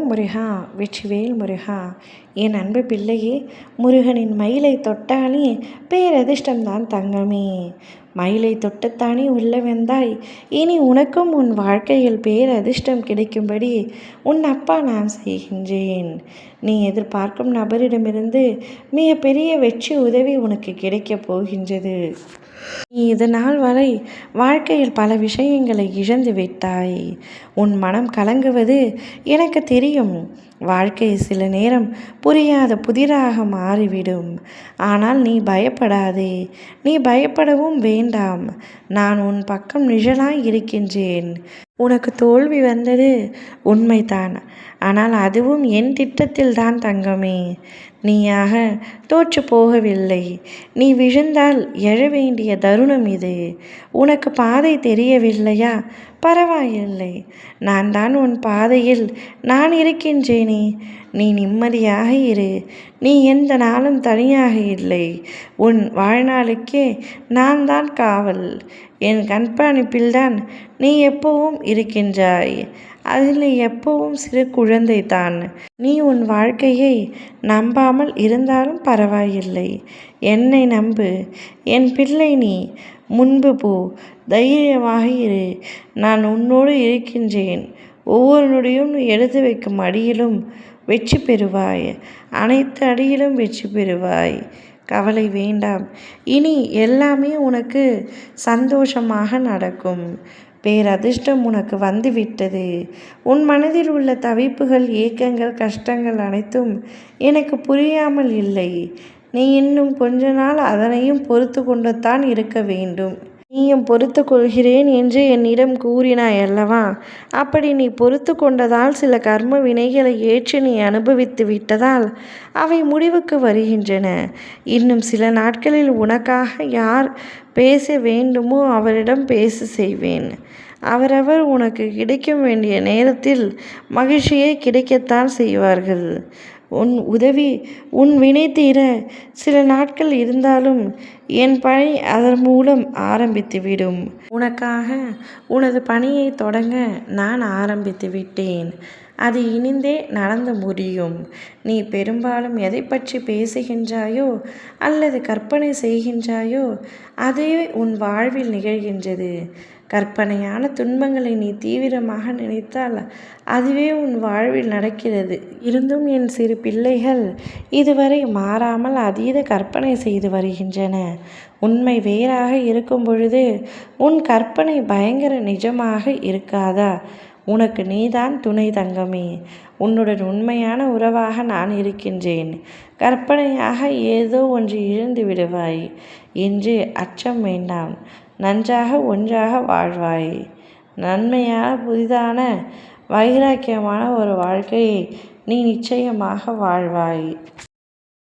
முருகா வெற்றிவேல் முருகா. என் அன்பு பிள்ளையே, முருகனின் மயிலை தொட்டாலே பேரதிர்ஷ்டம்தான் தங்கமே. மயிலை தொட்டுத்தானே உள்ள வந்தாய், இனி உனக்கும் உன் வாழ்க்கையில் பேரதிர்ஷ்டம் கிடைக்கும்படி உன் அப்பா நான் செய்கின்றேன். நீ எதிர்பார்க்கும் நபரிடமிருந்து மிகப்பெரிய வெற்றி உதவி உனக்கு கிடைக்கப் போகின்றது. நீ இது நாள் வரை வாழ்க்கையில் பல விஷயங்களை இழந்து விட்டாய். உன் மனம் கலங்குவது எனக்கு தெரியும். வாழ்க்கை சில நேரம் புரியாத புதிராக மாறிவிடும். ஆனால் நீ பயப்படாதே, நீ பயப்படவும் வேண்டாம். நான் உன் பக்கம் நிழலாய் இருக்கின்றேன். உனக்கு தோல்வி வந்தது உண்மைதான், ஆனால் அதுவும் என் திட்டத்தில்தான் தங்கமே. நீயாக தோற்று போகவில்லை. நீ விழுந்தால் எழ வேண்டிய தருணம் இது. உனக்கு பாதை தெரியவில்லையா? பரவாயில்லை, நான் தான் உன் பாதையில் நான் இருக்கின்றேனே. நீ நிம்மதியாக இரு. நீ எந்த நாளும் தனியாக இல்லை. உன் வாழ்நாளுக்கே நான் தான் காவல். என் கண்காணிப்பில்தான் நீ எப்பவும் இருக்கின்றாய். அதில் நீ எப்பவும் சிறு குழந்தை தான். நீ உன் வாழ்க்கையை நம்பாமல் இருந்தாலும் பரவாயில்லை. என்னை நம்பு என் பிள்ளை. நீ முன்பு போ, தைரியமாக இரு. நான் உன்னோடு இருக்கின்றேன். ஒவ்வொரு நொடியும் நீ எடுத்து வைக்கும் அடியிலும் வெற்றி பெறுவாய். அனைத்து அடியிலும் வெற்றி பெறுவாய். கவலை வேண்டாம். இனி எல்லாமே உனக்கு சந்தோஷமாக நடக்கும். பேரதிர்ஷ்டம் உனக்கு வந்துவிட்டது. உன் மனதில் உள்ள தவிப்புகள், ஏக்கங்கள், கஷ்டங்கள் அனைத்தும் எனக்கு புரியாமல் இல்லை. நீ இன்னும் கொஞ்ச நாள் அதனையும் பொறுத்து கொண்டுத்தான் இருக்க வேண்டும். நீயும் பொறுத்து கொள்கிறேன் என்று என்னிடம் கூறினாய் அல்லவா? அப்படி நீ பொறுத்து கொண்டதால் சில கர்ம வினைகளை ஏற்று நீ அனுபவித்து விட்டதால் அவை முடிவுக்கு வருகின்றன. இன்னும் சில நாட்களில் உனக்காக யார் பேச வேண்டுமோ அவரிடம் பேச செய்வேன். அவரவர் உனக்கு கிடைக்க வேண்டிய நேரத்தில் மகிழ்ச்சியை கிடைக்கத்தான் செய்வார்கள். உன் உதவி, உன் வினை தீர சில நாட்கள் இருந்தாலும் என் பணி அதன் மூலம் ஆரம்பித்துவிடும். உனக்காக உனது பணியை தொடங்க நான் ஆரம்பித்து விட்டேன். அது இனிந்தே நடந்து முடியும். நீ பெரும்பாலும் எதை பற்றி பேசுகின்றாயோ அல்லது கற்பனை செய்கின்றாயோ அதுவே உன் வாழ்வில் நிகழ்கின்றது. கற்பனையான துன்பங்களை நீ தீவிரமாக நினைத்தால் அதுவே உன் வாழ்வில் நடக்கிறது. இருந்தும் என் சிறு பிள்ளைகள் இதுவரை மாறாமல் அதீத கற்பனை செய்து வருகின்றன. உண்மை வேறாக இருக்கும் பொழுது உன் கற்பனை பயங்கர நிஜமாக இருக்காதா? உனக்கு நீதான் துணை தங்கமே. உன்னுடன் உண்மையான உறவாக நான் இருக்கின்றேன். கற்பனையாக ஏதோ ஒன்று இழந்து விடுவாய் என்று அச்சம் வேண்டாம். நன்றாக ஒன்றாக வாழ்வாய். நன்மையான புதிதான வைராக்கியமான ஒரு வாழ்க்கையை நீ நிச்சயமாக வாழ்வாய்.